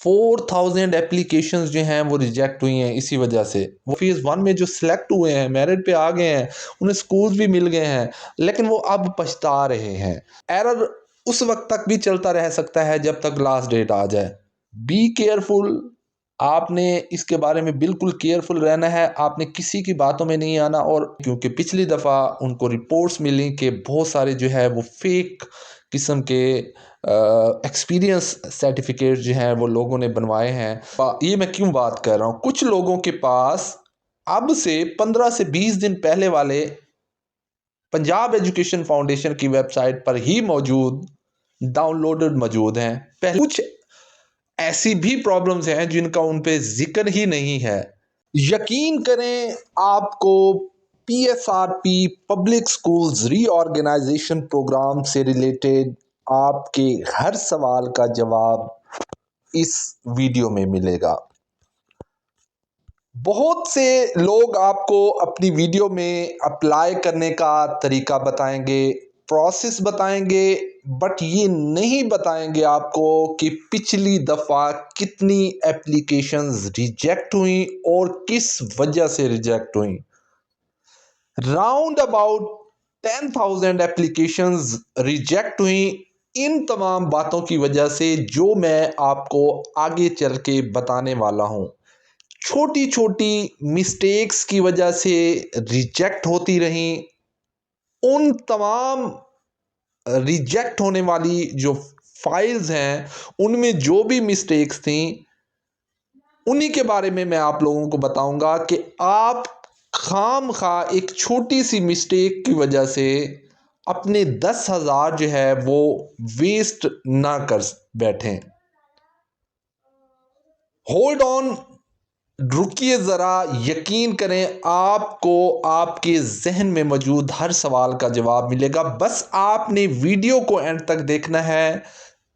4000 applications जो हैं वो रिजेक्ट हुई हैं इसी वजह से। वो फेज़ 1 में जो सिलेक्ट हुए हैं, मेरिट पे आ गए हैं, उन्हें स्कूल्स भी मिल गए हैं, लेकिन वो अब पछता रहे हैं। एरर उस वक्त तक भी चलता रह सकता है जब तक लास्ट डेट आ जाए। बी केयरफुल, आपने इसके बारे में बिल्कुल केयरफुल रहना है। आपने किसी की बातों में नहीं आना, और क्योंकि पिछली दफ़ा उनको रिपोर्ट्स मिली कि बहुत सारे जो है वो फेक किस्म के एक्सपीरियंस सर्टिफिकेट जो हैं वो लोगों ने बनवाए हैं। ये मैं क्यों बात कर रहा हूँ, कुछ लोगों के पास अब से 15 से 20 दिन पहले वाले पंजाब एजुकेशन फाउंडेशन की वेबसाइट पर ही मौजूद डाउनलोडेड मौजूद हैं। पहले कुछ ऐसी भी प्रॉब्लम्स हैं जिनका उन पे जिक्र ही नहीं है। यकीन करें, आपको पीएसआरपी पब्लिक स्कूल्स रीऑर्गेनाइजेशन प्रोग्राम से रिलेटेड आपके हर सवाल का जवाब इस वीडियो में मिलेगा। बहुत से लोग आपको अपनी वीडियो में अप्लाई करने का तरीका बताएंगे, प्रोसेस बताएंगे, बट ये नहीं बताएंगे आपको कि पिछली दफ़ा कितनी एप्लीकेशंस रिजेक्ट हुई और किस वजह से रिजेक्ट हुई। राउंड अबाउट 10,000 एप्लीकेशंस रिजेक्ट हुई इन तमाम बातों की वजह से, जो मैं आपको आगे चल के बताने वाला हूं। छोटी छोटी मिस्टेक्स की वजह से रिजेक्ट होती रही। उन तमाम रिजेक्ट होने वाली जो फाइल्स हैं उनमें जो भी मिस्टेक्स थी, उन्हीं के बारे में मैं आप लोगों को बताऊंगा कि आप खाम खा एक छोटी सी मिस्टेक की वजह से अपने 10,000 जो है वो वेस्ट ना कर बैठें। होल्ड ऑन, रुकिए ज़रा। यकीन करें, आपको आपके जहन में मौजूद हर सवाल का जवाब मिलेगा। बस आपने वीडियो को एंड तक देखना है,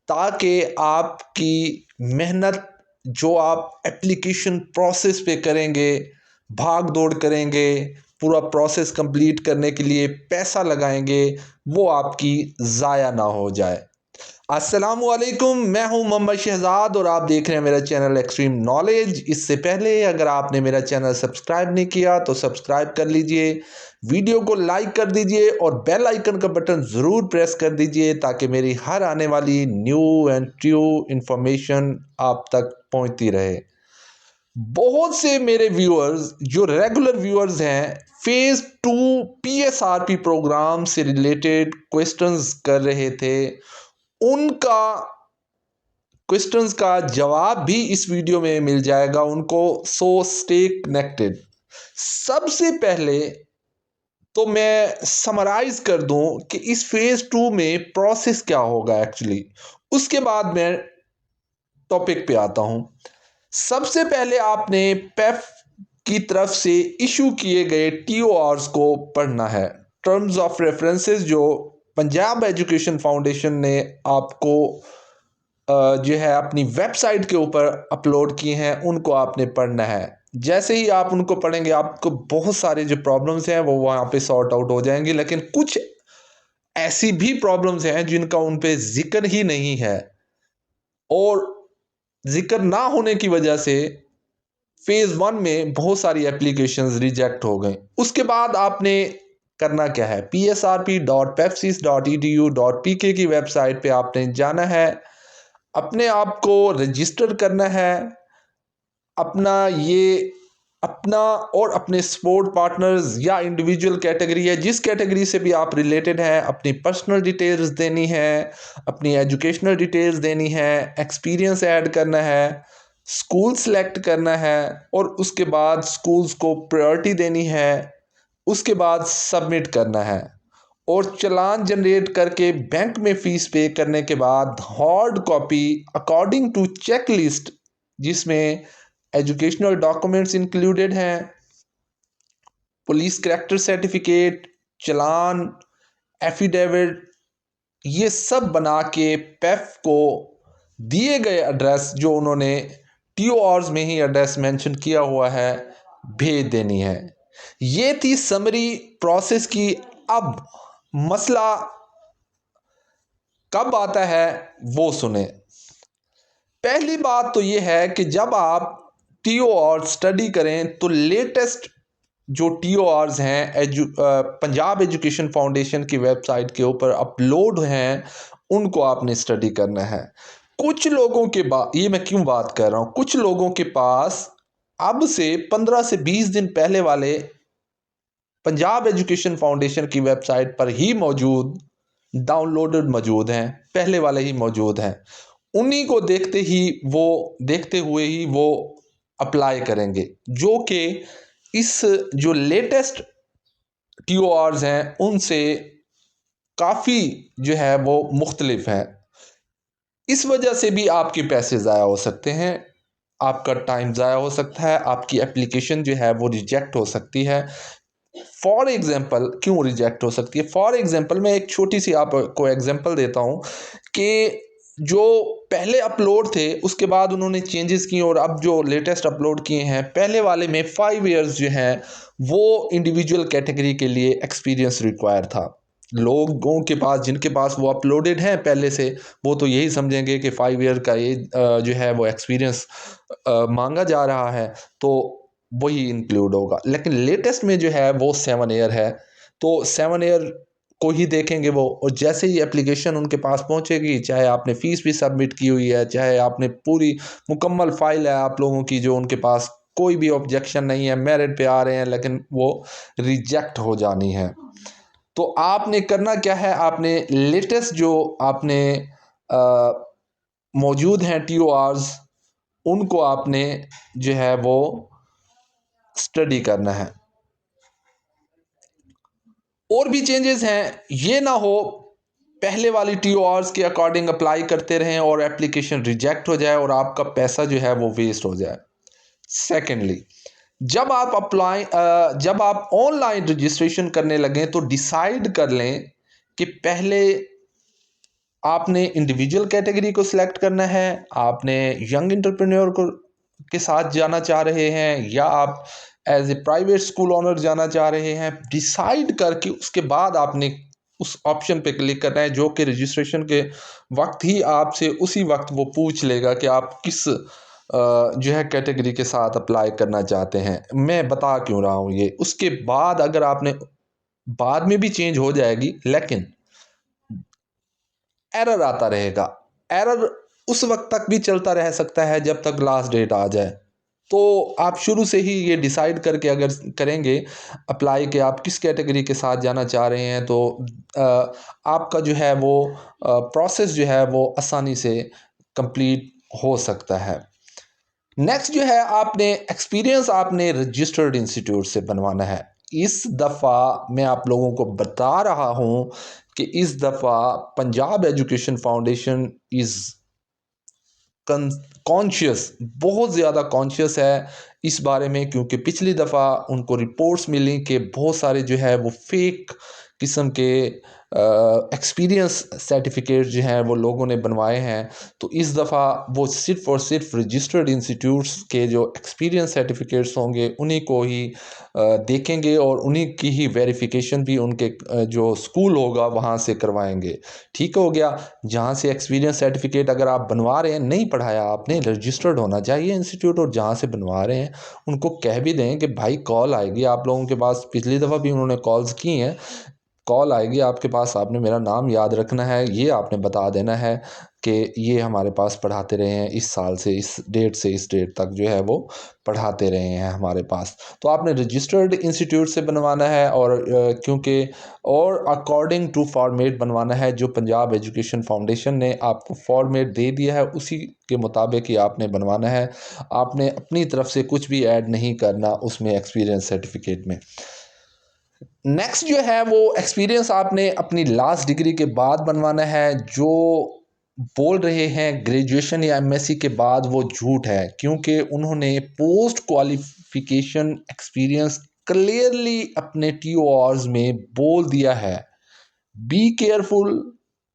ताकि आपकी मेहनत जो आप एप्लीकेशन प्रोसेस पे करेंगे, भाग दौड़ करेंगे, पूरा प्रोसेस कंप्लीट करने के लिए पैसा लगाएंगे, वो आपकी ज़ाया ना हो जाए। अस्सलामुअलैकुम, मैं हूं मोहम्मद शहजाद और आप देख रहे हैं मेरा चैनल एक्सट्रीम नॉलेज। इससे पहले अगर आपने मेरा चैनल सब्सक्राइब नहीं किया तो सब्सक्राइब कर लीजिए, वीडियो को लाइक कर दीजिए और बेल आइकन का बटन ज़रूर प्रेस कर दीजिए, ताकि मेरी हर आने वाली न्यू एंड ट्रू इंफॉर्मेशन आप तक पहुंचती रहे। बहुत से मेरे व्यूअर्स जो रेगुलर व्यूअर्स हैं, फेज़ 2 पीएसआरपी प्रोग्राम से रिलेटेड क्वेश्चंस कर रहे थे। उनका क्वेश्चंस का जवाब भी इस वीडियो में मिल जाएगा उनको, सो स्टे कनेक्टेड। सबसे पहले तो मैं समराइज कर दूं कि इस फेज 2 में प्रोसेस क्या होगा एक्चुअली, उसके बाद मैं टॉपिक पे आता हूं। सबसे पहले आपने पेफ की तरफ से इशू किए गए टीओआरस को पढ़ना है। टर्म्स ऑफ रेफरेंसेस जो पंजाब एजुकेशन फाउंडेशन ने आपको जो है अपनी वेबसाइट के ऊपर अपलोड किए हैं, उनको आपने पढ़ना है। जैसे ही आप उनको पढ़ेंगे, आपको बहुत सारे जो प्रॉब्लम्स हैं वो वहाँ पे सॉर्ट आउट हो जाएंगी, लेकिन कुछ ऐसी भी प्रॉब्लम्स हैं जिनका उन पे जिक्र ही नहीं है, और जिक्र ना होने की वजह से फेज़ 1 में बहुत सारी एप्लीकेशंस रिजेक्ट हो गई। उसके बाद आपने करना क्या है, psrp.pepsis.edu.pk की वेबसाइट पे आपने जाना है, अपने आप को रजिस्टर करना है। अपना और अपने स्पोर्ट पार्टनर्स या इंडिविजुअल कैटेगरी है, जिस कैटेगरी से भी आप रिलेटेड हैं, अपनी पर्सनल डिटेल्स देनी है, अपनी एजुकेशनल डिटेल्स देनी है, एक्सपीरियंस ऐड करना है, स्कूल सेलेक्ट करना है, और उसके बाद स्कूल्स को प्रायोरिटी देनी है। उसके बाद सबमिट करना है, और चालान जनरेट करके बैंक में फ़ीस पे करने के बाद hard copy according to check list, जिसमें एजुकेशनल डॉक्यूमेंट्स इंक्लूडेड हैं, पुलिस करैक्टर सर्टिफिकेट, चालान, एफिडेविट, ये सब बना के पेफ को दिए गए एड्रेस, जो उन्होंने टीओआरस में ही एड्रेस मेंशन किया हुआ है, भेज देनी है। ये थी समरी प्रोसेस की। अब मसला कब आता है वो सुने। पहली बात तो ये है कि जब आप टीओ और स्टडी करें तो लेटेस्ट जो TORs हैं पंजाब एजुकेशन फाउंडेशन की वेबसाइट के ऊपर अपलोड हैं, उनको आपने स्टडी करना है। कुछ लोगों के ये मैं क्यों बात कर रहा हूँ, कुछ लोगों के पास अब से 15 से 20 दिन पहले वाले पंजाब एजुकेशन फाउंडेशन की वेबसाइट पर ही मौजूद डाउनलोडेड मौजूद हैं, पहले वाले ही मौजूद हैं। उन्हीं को देखते हुए ही वो अप्लाई करेंगे, जो कि इस जो लेटेस्ट TORs हैं उनसे काफ़ी जो है वो मुख्तलिफ है। इस वजह से भी आपके पैसे ज़ाया हो सकते हैं, आपका टाइम ज़ाया हो सकता है, आपकी एप्लीकेशन जो है वो रिजेक्ट हो सकती है। फॉर एग्ज़ाम्पल क्यों रिजेक्ट हो सकती है? फॉर एग्ज़ाम्पल मैं एक छोटी सी आपको एग्ज़ाम्पल देता हूँ कि जो पहले अपलोड थे उसके बाद उन्होंने चेंजेस किए और अब जो लेटेस्ट अपलोड किए हैं, पहले वाले में 5 इयर्स जो हैं वो इंडिविजुअल कैटेगरी के लिए एक्सपीरियंस रिक्वायर था। लोगों के पास जिनके पास वो अपलोडेड हैं पहले से, वो तो यही समझेंगे कि 5 ईयर का ये जो है वो एक्सपीरियंस मांगा जा रहा है, तो वही इंक्लूड होगा। लेकिन लेटेस्ट में जो है वो 7 ईयर है, तो 7 ईयर को ही देखेंगे वो। और जैसे ही एप्लीकेशन उनके पास पहुंचेगी, चाहे आपने फ़ीस भी सबमिट की हुई है, चाहे आपने पूरी मुकम्मल फ़ाइल है आप लोगों की, जो उनके पास कोई भी ऑब्जेक्शन नहीं है, मेरिट पे आ रहे हैं, लेकिन वो रिजेक्ट हो जानी है। तो आपने करना क्या है, आपने लेटेस्ट जो आपने मौजूद हैं TORs, उनको आपने जो है वो स्टडी करना है। और भी चेंजेस हैं, ये ना हो पहले वाली TORs के अकॉर्डिंग अप्लाई करते रहें और एप्लीकेशन रिजेक्ट हो जाए और आपका पैसा जो है वो वेस्ट हो जाए। सेकेंडली, जब आप ऑनलाइन रजिस्ट्रेशन करने लगें तो डिसाइड कर लें कि पहले आपने इंडिविजुअल कैटेगरी को सिलेक्ट करना है, आपने यंग एंटरप्रेन्योर को के साथ जाना चाह रहे हैं, या आप as a private school owner जाना चाह रहे हैं। डिसाइड करके उसके बाद आपने उस ऑप्शन पे क्लिक करना है, जो कि रजिस्ट्रेशन के वक्त ही आपसे उसी वक्त वो पूछ लेगा कि आप किस जो है कैटेगरी के साथ अप्लाई करना चाहते हैं। मैं बता क्यों रहा हूँ ये, उसके बाद अगर आपने बाद में भी चेंज हो जाएगी, लेकिन एरर आता रहेगा। एरर उस वक्त तक भी चलता रह सकता है जब तक लास्ट डेट आ जाए। तो आप शुरू से ही ये डिसाइड करके अगर करेंगे अप्लाई कि आप किस कैटेगरी के साथ जाना चाह रहे हैं, तो आपका जो है वो प्रोसेस जो है वो आसानी से कंप्लीट हो सकता है। नेक्स्ट जो है, आपने एक्सपीरियंस आपने रजिस्टर्ड इंस्टीट्यूट से बनवाना है। इस दफ़ा मैं आप लोगों को बता रहा हूँ कि इस दफ़ा Punjab education foundation is conscious, बहुत ज़्यादा कॉन्शियस है इस बारे में, क्योंकि पिछली दफ़ा उनको रिपोर्ट्स मिली कि बहुत सारे जो है वो फेक किस्म के एक्सपीरियंस सर्टिफिकेट जो हैं वो लोगों ने बनवाए हैं। तो इस दफ़ा वो सिर्फ़ और सिर्फ रजिस्टर्ड इंस्टीट्यूट्स के जो एक्सपीरियंस सर्टिफिकेट्स होंगे उन्हीं को ही देखेंगे और उन्हीं की ही वेरिफिकेशन भी उनके जो स्कूल होगा वहाँ से करवाएंगे। ठीक हो गया। जहाँ से एक्सपीरियंस सर्टिफिकेट अगर आप बनवा रहे हैं, नहीं पढ़ाया आपने, रजिस्टर्ड होना चाहिए इंस्टीट्यूट, और जहाँ से बनवा रहे हैं उनको कह भी दें कि भाई कॉल आएगी आप लोगों के पास, पिछली दफ़ा भी उन्होंने कॉल्स की हैं, कॉल आएगी आपके पास, आपने मेरा नाम याद रखना है, ये आपने बता देना है कि ये हमारे पास पढ़ाते रहे हैं, इस साल से इस डेट से इस डेट तक जो है वो पढ़ाते रहे हैं हमारे पास। तो आपने रजिस्टर्ड इंस्टीट्यूट से बनवाना है, और क्योंकि और अकॉर्डिंग टू फॉर्मेट बनवाना है जो पंजाब एजुकेशन फाउंडेशन ने आपको फॉर्मेट दे दिया है, उसी के मुताबिक ही आपने बनवाना है। आपने अपनी तरफ से कुछ भी ऐड नहीं करना उसमें एक्सपीरियंस सर्टिफिकेट में। नेक्स्ट जो है वो एक्सपीरियंस आपने अपनी लास्ट डिग्री के बाद बनवाना है। जो बोल रहे हैं ग्रेजुएशन या MSc के बाद, वो झूठ है, क्योंकि उन्होंने पोस्ट क्वालिफिकेशन एक्सपीरियंस क्लियरली अपने TORs में बोल दिया है। बी केयरफुल,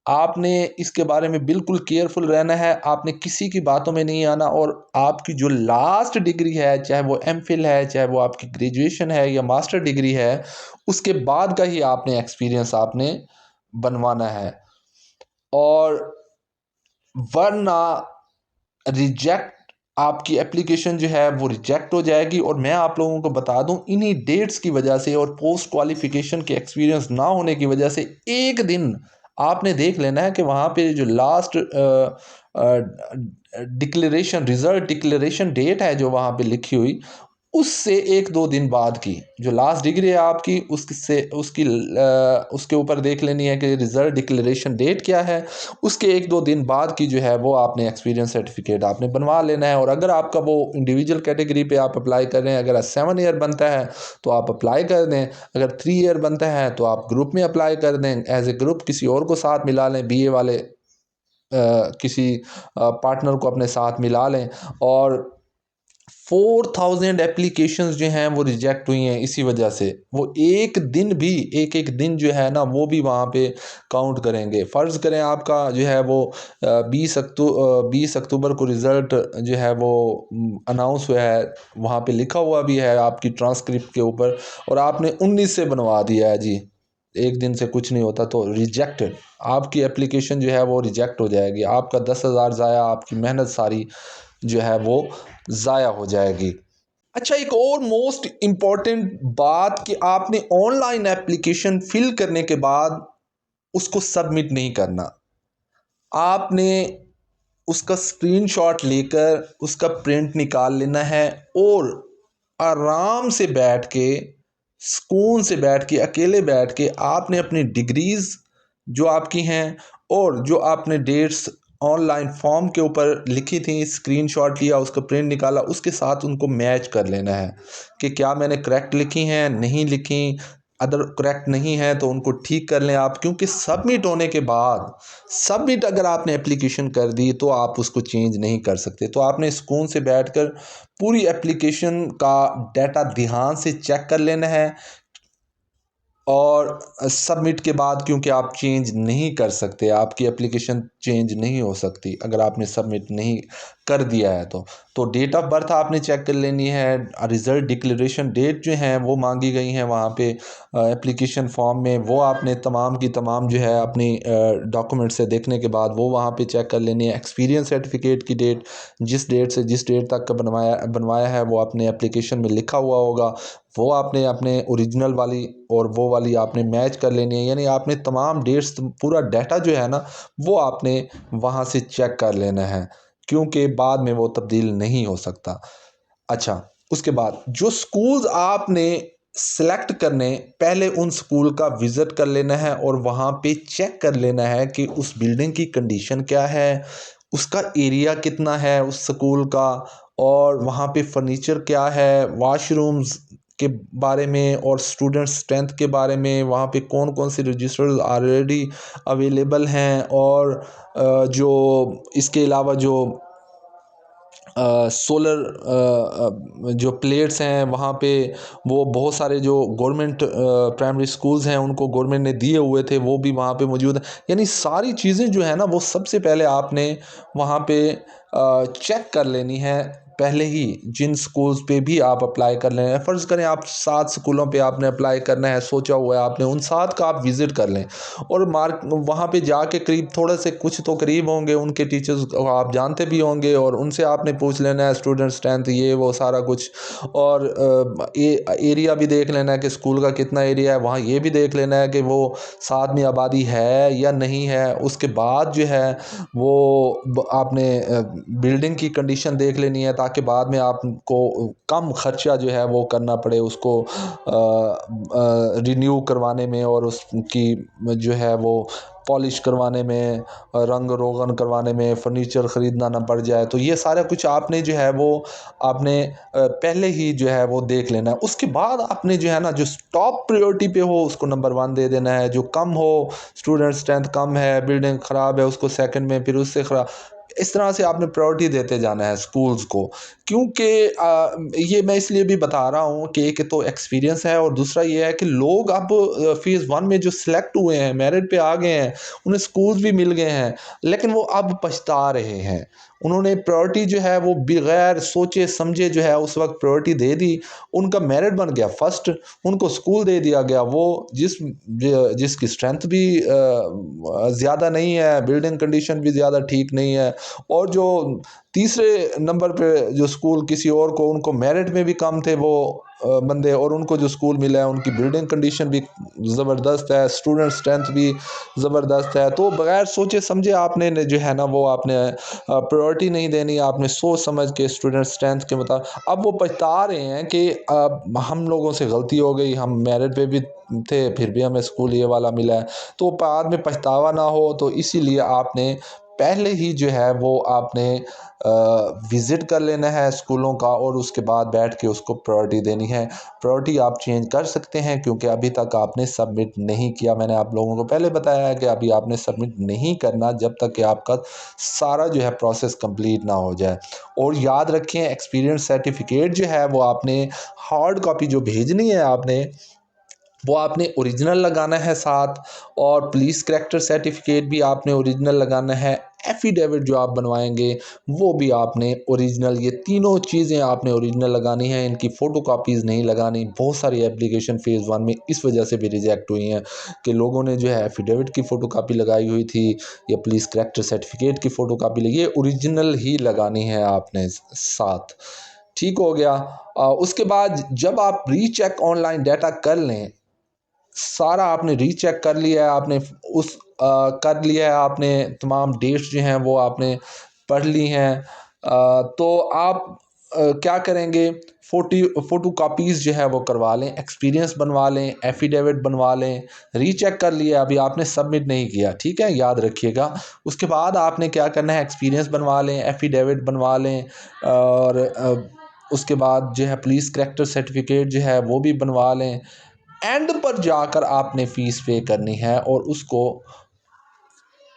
आपने इसके बारे में बिल्कुल केयरफुल रहना है, आपने किसी की बातों में नहीं आना, और आपकी जो लास्ट डिग्री है, चाहे वो MPhil है, चाहे वो आपकी ग्रेजुएशन है या मास्टर डिग्री है, उसके बाद का ही आपने एक्सपीरियंस आपने बनवाना है। और वरना रिजेक्ट आपकी एप्लीकेशन जो है वो रिजेक्ट हो जाएगी। और मैं आप लोगों को बता दूं, इन्हीं डेट्स की वजह से और पोस्ट क्वालिफिकेशन के एक्सपीरियंस ना होने की वजह से एक दिन आपने देख लेना है कि वहाँ पे जो last declaration result declaration date है जो वहाँ पे लिखी हुई, उससे एक दो दिन बाद की जो लास्ट डिग्री है आपकी, उससे उसके ऊपर देख लेनी है कि रिज़ल्ट डिक्लेरेशन डेट क्या है। उसके एक दो दिन बाद की जो है वो आपने एक्सपीरियंस सर्टिफिकेट आपने बनवा लेना है। और अगर आपका वो इंडिविजुअल कैटेगरी पे आप अप्लाई कर रहे हैं, अगर 7 ईयर बनता है तो आप अप्लाई कर दें, अगर 3 ईयर बनता है तो आप ग्रुप में अप्लाई कर दें, एज ए ग्रुप किसी और को साथ मिला लें, BA वाले किसी पार्टनर को अपने साथ मिला लें। और 4000 एप्लीकेशंस जो हैं वो रिजेक्ट हुई हैं इसी वजह से। वो एक दिन भी एक एक दिन जो है ना वो भी वहाँ पे काउंट करेंगे। फ़र्ज़ करें आपका जो है वो 20 अक्टूबर को रिज़ल्ट जो है वो अनाउंस हुआ है, वहाँ पे लिखा हुआ भी है आपकी ट्रांसक्रिप्ट के ऊपर, और आपने 19 से बनवा दिया है जी, एक दिन से कुछ नहीं होता, तो रिजेक्टेड आपकी एप्लीकेशन जो है वो रिजेक्ट हो जाएगी। आपका 10,000 ज़ाया, आपकी मेहनत सारी जो है वो ज़ाया हो जाएगी। अच्छा, एक और मोस्ट इम्पॉर्टेंट बात कि आपने ऑनलाइन एप्लीकेशन फिल करने के बाद उसको सबमिट नहीं करना। आपने उसका स्क्रीनशॉट लेकर उसका प्रिंट निकाल लेना है और आराम से बैठ के, सुकून से बैठ के, अकेले बैठ के आपने अपनी डिग्रीज़ जो आपकी हैं और जो आपने डेट्स ऑनलाइन फॉर्म के ऊपर लिखी थी, स्क्रीनशॉट लिया, उसका प्रिंट निकाला, उसके साथ उनको मैच कर लेना है कि क्या मैंने करेक्ट लिखी हैं, नहीं लिखी। अगर करेक्ट नहीं है तो उनको ठीक कर लें आप, क्योंकि सबमिट होने के बाद, सबमिट अगर आपने एप्लीकेशन कर दी तो आप उसको चेंज नहीं कर सकते। तो आपने सुकून से बैठकर पूरी एप्लीकेशन का डाटा ध्यान से चेक कर लेना है। और सबमिट के बाद, क्योंकि आप चेंज नहीं कर सकते, आपकी एप्लीकेशन चेंज नहीं हो सकती अगर आपने सबमिट नहीं कर दिया है तो डेट ऑफ बर्थ आपने चेक कर लेनी है। रिज़ल्ट डिक्लेरेशन डेट जो हैं वो मांगी गई हैं वहाँ पे एप्लीकेशन फॉर्म में, वो आपने तमाम की तमाम जो है अपनी डॉक्यूमेंट से देखने के बाद वो वहाँ पे चेक कर लेनी है। एक्सपीरियंस सर्टिफिकेट की डेट, जिस डेट से जिस डेट तक का बनवाया है वो अपने एप्लीकेशन में लिखा हुआ होगा, वो आपने अपने ओरिजिनल वाली और वो वाली आपने मैच कर लेनी है। यानी आपने तमाम डेट्स, पूरा डाटा जो है ना वो आपने वहाँ से चेक कर लेना है, क्योंकि बाद में वो तब्दील नहीं हो सकता। अच्छा, उसके बाद जो स्कूल्स आपने सेलेक्ट करने, पहले उन स्कूल का विज़िट कर लेना है और वहाँ पे चेक कर लेना है कि उस बिल्डिंग की कंडीशन क्या है, उसका एरिया कितना है उस स्कूल का, और वहाँ पे फर्नीचर क्या है, वॉशरूम्स के बारे में और स्टूडेंट स्ट्रेंथ के बारे में, वहाँ पे कौन कौन से रजिस्टर्स ऑलरेडी अवेलेबल हैं, और जो इसके अलावा जो सोलर जो प्लेट्स हैं वहाँ पे, वो बहुत सारे जो गवर्नमेंट प्राइमरी स्कूल्स हैं उनको गवर्नमेंट ने दिए हुए थे, वो भी वहाँ पे मौजूद हैं। यानी सारी चीज़ें जो है ना वो सबसे पहले आपने वहाँ पे चेक कर लेनी है, पहले ही जिन स्कूल्स पे भी आप अप्लाई कर लें। फ़र्ज़ करें आप 7 स्कूलों पे आपने अप्लाई करना है, सोचा हुआ है आपने, उन 7 का आप विज़िट कर लें और मार्क वहाँ पे जाके करीब थोड़े से कुछ तो करीब होंगे, उनके टीचर्स को आप जानते भी होंगे और उनसे आपने पूछ लेना है स्टूडेंट स्ट्रेंथ, ये वो सारा कुछ। और एरिया भी देख लेना है कि स्कूल का कितना एरिया है, वहाँ ये भी देख लेना है कि वो साथ में आबादी है या नहीं है। उसके बाद जो है वो आपने बिल्डिंग की कंडीशन देख लेनी है, ताकि बाद में आपको कम खर्चा जो है वो करना पड़े उसको रिन्यू करवाने में और उसकी जो है वो पॉलिश करवाने में, रंग रोगन करवाने में, फर्नीचर ख़रीदना ना पड़ जाए। तो ये सारा कुछ आपने जो है वो आपने पहले ही जो है वो देख लेना है। उसके बाद आपने जो है ना जो टॉप प्रायोरिटी पे हो उसको नंबर 1 दे देना है, जो कम हो, स्टूडेंट स्ट्रेंथ कम है, बिल्डिंग ख़राब है, उसको सेकंड में, फिर उससे ख़राब, इस तरह से आपने प्रायोरिटी देते जाना है स्कूल्स को। क्योंकि ये मैं इसलिए भी बता रहा हूँ कि एक तो एक्सपीरियंस है और दूसरा ये है कि लोग अब फेज़ 1 में जो सिलेक्ट हुए हैं, मेरिट पे आ गए हैं, उन्हें स्कूल्स भी मिल गए हैं, लेकिन वो अब पछता रहे हैं। उन्होंने प्रायोरिटी जो है वो बगैर सोचे समझे जो है उस वक्त प्रायोरिटी दे दी, उनका मेरिट बन गया फर्स्ट, उनको स्कूल दे दिया गया वो जिसकी स्ट्रेंथ भी ज़्यादा नहीं है, बिल्डिंग कंडीशन भी ज़्यादा ठीक नहीं है, और जो तीसरे नंबर पे जो स्कूल किसी और को, उनको मेरिट में भी कम थे वो बंदे, और उनको जो स्कूल मिला है उनकी बिल्डिंग कंडीशन भी ज़बरदस्त है, स्टूडेंट स्ट्रेंथ भी ज़बरदस्त है। तो बगैर सोचे समझे आपने जो है ना वो आपने प्रायोरिटी नहीं देनी, आपने सोच समझ के स्टूडेंट स्ट्रेंथ के मुताबिक। अब वो पछता रहे हैं कि हम लोगों से गलती हो गई, हम मेरिट पे भी थे फिर भी हमें स्कूल ये वाला मिला है। तो बाद में पछतावा ना हो, तो इसीलिए आपने पहले ही जो है वो आपने विज़िट कर लेना है स्कूलों का, और उसके बाद बैठ के उसको प्रायोरिटी देनी है। प्रायोरिटी आप चेंज कर सकते हैं क्योंकि अभी तक आपने सबमिट नहीं किया। मैंने आप लोगों को पहले बताया है कि अभी आपने सबमिट नहीं करना जब तक कि आपका सारा जो है प्रोसेस कंप्लीट ना हो जाए। और याद रखें, एक्सपीरियंस सर्टिफिकेट जो है वो आपने हार्ड कॉपी जो भेजनी है आपने, वो आपने ओरिजिनल लगाना है साथ, और पुलिस करैक्टर सर्टिफिकेट भी आपने ओरिजिनल लगाना है। एफिडेविट जो आप बनवाएंगे वो भी आपने ओरिजिनल, ये तीनों चीज़ें आपने ओरिजिनल लगानी है, इनकी फ़ोटो कापीज़ नहीं लगानी। बहुत सारी एप्लीकेशन फ़ेज़ 1 में इस वजह से भी रिजेक्ट हुई हैं कि लोगों ने जो है एफिडेविट की फ़ोटो कापी लगाई हुई थी या पुलिस करैक्टर सर्टिफिकेट की फ़ोटो कापी लगी, ये ओरिजिनल ही लगानी है आपने साथ। ठीक हो गया। उसके बाद जब आप रीचेक ऑनलाइन डाटा कर लें, सारा आपने रीचेक कर लिया है, आपने उस कर लिया है, आपने तमाम डेट्स जो हैं वो आपने पढ़ ली हैं, तो आप क्या करेंगे, फ़ोटो कापीज़ जो है वो करवा लें, एक्सपीरियंस बनवा लें, एफिडेविट बनवा लें। रीचेक कर लिया, अभी आपने सबमिट नहीं किया, ठीक है, याद रखिएगा। उसके बाद आपने क्या करना है, एक्सपीरियंस बनवा लें, एफिडेविट बनवा लें, और उसके बाद जो है पुलिस करैक्टर सर्टिफिकेट जो है वो भी बनवा लें। एंड पर जाकर आपने फ़ीस पे करनी है, और उसको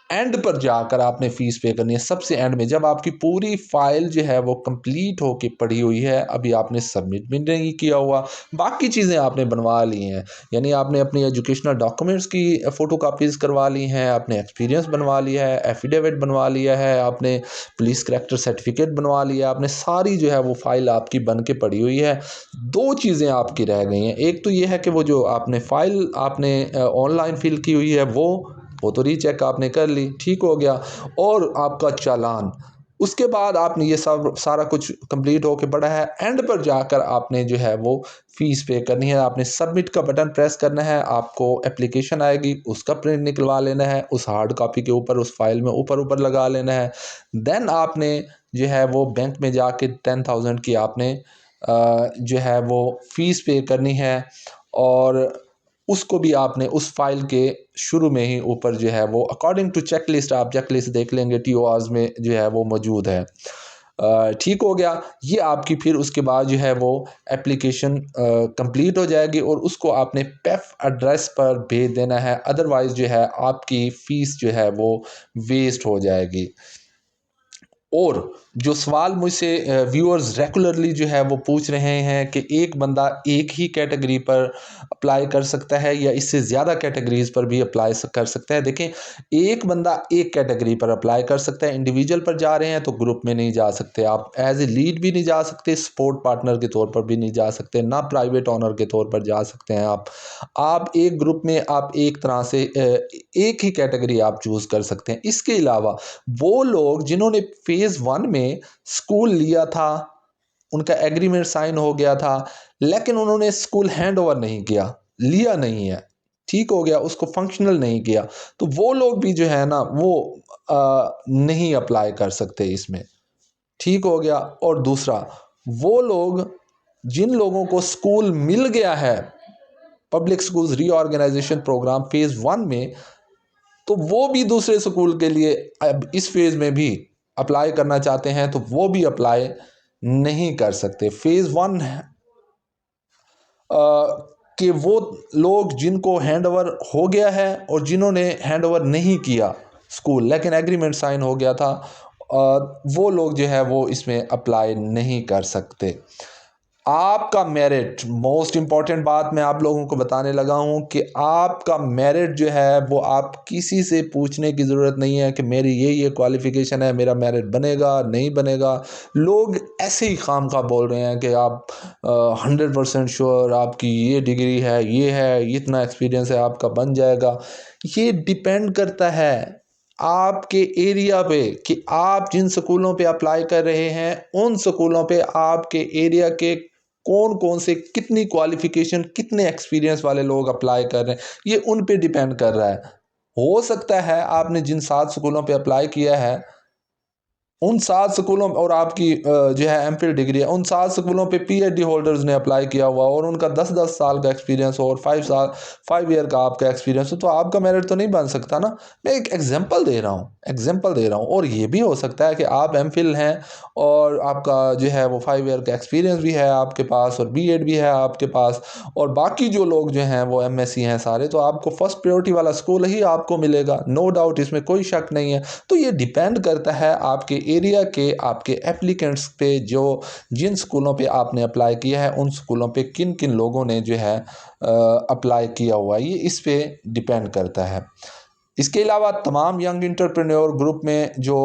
एंड पर जाकर आपने फ़ीस पे करनी है, सबसे एंड में, जब आपकी पूरी फाइल जो है वो कंप्लीट होके पड़ी हुई है, अभी आपने सबमिट भी नहीं किया हुआ, बाकी चीज़ें आपने बनवा ली हैं, यानी आपने अपनी एजुकेशनल डॉक्यूमेंट्स की फ़ोटो कापीज़ करवा ली हैं, आपने एक्सपीरियंस बनवा लिया है, एफिडेविट बनवा लिया है, आपने पुलिस करैक्टर सर्टिफिकेट बनवा लिया, आपने सारी जो है वो फ़ाइल आपकी बन के पड़ी हुई है। दो चीज़ें आपकी रह गई हैं, एक तो ये है कि वो जो आपने फ़ाइल आपने ऑनलाइन फिल की हुई है वो तो रीचेक आपने कर ली, ठीक हो गया, और आपका चालान। उसके बाद आपने ये सब सारा कुछ कंप्लीट होके पड़ा है, एंड पर जाकर आपने जो है वो फ़ीस पे करनी है, आपने सबमिट का बटन प्रेस करना है, आपको एप्लीकेशन आएगी, उसका प्रिंट निकलवा लेना है, उस हार्ड कॉपी के ऊपर उस फाइल में ऊपर लगा लेना है। देन आपने जो है वो बैंक में जाके 10,000 की आपने जो है वो फ़ीस पे करनी है, और उसको भी आपने उस फाइल के शुरू में ही ऊपर जो है वो अकॉर्डिंग टू चेक लिस्ट, आप चेक लिस्ट देख लेंगे TORs में जो है वो मौजूद है। ठीक हो गया, ये आपकी फिर उसके बाद जो है वो एप्लीकेशन कंप्लीट हो जाएगी, और उसको आपने पेफ एड्रेस पर भेज देना है, अदरवाइज़ जो है आपकी फ़ीस जो है वो वेस्ट हो जाएगी। और जो सवाल मुझसे व्यूअर्स रेगुलरली जो है वो पूछ रहे हैं कि एक बंदा एक ही कैटेगरी पर अप्लाई कर सकता है या इससे ज़्यादा कैटेगरीज़ पर भी अप्लाई कर सकता है। देखें, एक बंदा एक कैटेगरी पर अप्लाई कर सकता है, इंडिविजुअल पर जा रहे हैं तो ग्रुप में नहीं जा सकते, आप एज ए लीड भी नहीं जा सकते, सपोर्ट पार्टनर के तौर पर भी नहीं जा सकते, ना प्राइवेट ऑनर के तौर पर जा सकते हैं आप एक ग्रुप में आप एक तरह से एक ही कैटेगरी आप चूज़ कर सकते हैं। इसके अलावा वो लोग जिन्होंने फ़ेज़ 1 में स्कूल लिया था, उनका एग्रीमेंट साइन हो गया था, लेकिन उन्होंने स्कूल हैंड ओवर नहीं किया, लिया नहीं है, ठीक हो गया, उसको फंक्शनल नहीं किया, तो वो लोग भी जो है ना वो नहीं अप्लाई कर सकते इसमें, ठीक हो गया। और दूसरा, वो लोग जिन लोगों को स्कूल मिल गया है public schools reorganisation programme phase 1 में, तो वो भी दूसरे स्कूल के लिए अब इस फेज़ में भी अप्लाई करना चाहते हैं तो वो भी अप्लाई नहीं कर सकते। फ़ेज़ 1 कि वो लोग जिनको हैंडओवर हो गया है और जिन्होंने हैंडओवर नहीं किया स्कूल लेकिन एग्रीमेंट साइन हो गया था, वो लोग जो है वो इसमें अप्लाई नहीं कर सकते। आपका मेरिट, मोस्ट इम्पॉर्टेंट बात मैं आप लोगों को बताने लगा हूं कि आपका मेरिट जो है वो आप किसी से पूछने की ज़रूरत नहीं है कि मेरी ये क्वालिफ़िकेशन है, मेरा मेरिट बनेगा नहीं बनेगा। लोग ऐसे ही खामखा बोल रहे हैं कि आप 100% श्योर आपकी ये डिग्री है, ये इतना एक्सपीरियंस है आपका बन जाएगा। ये डिपेंड करता है आपके एरिया पे कि आप जिन स्कूलों पे अप्लाई कर रहे हैं उन स्कूलों पे आपके एरिया के कौन कौन से कितनी क्वालिफिकेशन कितने एक्सपीरियंस वाले लोग अप्लाई कर रहे हैं, ये उन पे डिपेंड कर रहा है। हो सकता है आपने जिन 7 स्कूलों पे अप्लाई किया है उन 7 स्कूलों और आपकी जो है एमफिल डिग्री है, उन 7 स्कूलों पे पीएचडी होल्डर्स ने अप्लाई किया हुआ और उनका 10-10 साल का एक्सपीरियंस हो और 5 ईयर का आपका एक्सपीरियंस हो, तो आपका मेरिट तो नहीं बन सकता ना। मैं एक एग्जांपल दे रहा हूँ। और ये भी हो सकता है कि आप एमफिल हैं और आपका जो है वो 5 ईयर का एक्सपीरियंस भी है आपके पास और बीएड भी है आपके पास, और बाकी जो लोग जो हैं वो एमएससी हैं सारे, तो आपको फर्स्ट प्रायोरिटी वाला स्कूल ही आपको मिलेगा, नो डाउट, इसमें कोई शक नहीं है। तो ये डिपेंड करता है आपके एरिया के आपके एप्लीकेंट्स पे, जो जिन स्कूलों पे आपने अप्लाई किया है उन स्कूलों पे किन किन लोगों ने जो है अप्लाई किया हुआ है, ये इस पे डिपेंड करता है। इसके अलावा तमाम यंग इंटरप्रेन्योर ग्रुप में जो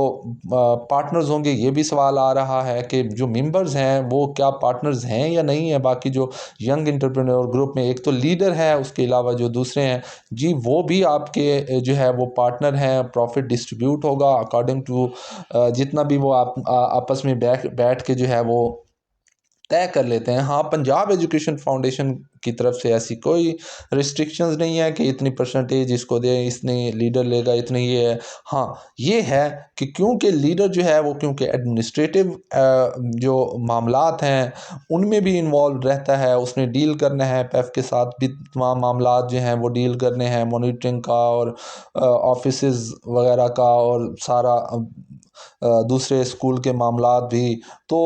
पार्टनर्स होंगे, ये भी सवाल आ रहा है कि जो मेंबर्स हैं वो क्या पार्टनर्स हैं या नहीं है। बाकी जो यंग इंटरप्रेन्योर ग्रुप में एक तो लीडर है, उसके अलावा जो दूसरे हैं जी वो भी आपके जो है वो पार्टनर हैं। प्रॉफिट डिस्ट्रीब्यूट होगा अकॉर्डिंग टू जितना भी वो आप आपस में बैठ के जो है वो तय कर लेते हैं। हाँ, पंजाब एजुकेशन फाउंडेशन की तरफ से ऐसी कोई रिस्ट्रिक्शंस नहीं है कि इतनी परसेंटेज इसको दे, इसने लीडर लेगा इतनी, ये है। हाँ, ये है कि क्योंकि लीडर जो है वो क्योंकि एडमिनिस्ट्रेटिव जो मामलात हैं उनमें भी इन्वॉल्व रहता है, उसने डील करना है पैफ के साथ भी, तमाम मामलात जो हैं वो डील करने हैं, मॉनिटरिंग का और ऑफिसेज वगैरह का और सारा दूसरे स्कूल के मामलात भी। तो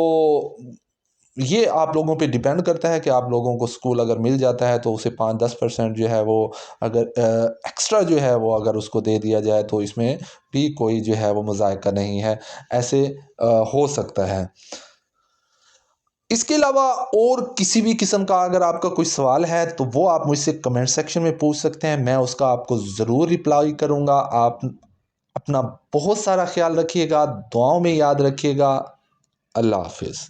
ये आप लोगों पे डिपेंड करता है कि आप लोगों को स्कूल अगर मिल जाता है तो उसे 5-10% जो है वो अगर एक्स्ट्रा जो है वो अगर उसको दे दिया जाए तो इसमें भी कोई जो है वो मज़ायका नहीं है, ऐसे हो सकता है। इसके अलावा और किसी भी किस्म का अगर आपका कोई सवाल है तो वो आप मुझसे कमेंट सेक्शन में पूछ सकते हैं, मैं उसका आपको ज़रूर रिप्लाई करूँगा। आप अपना बहुत सारा ख्याल रखिएगा, दुआओं में याद रखिएगा। अल्लाह हाफिज़।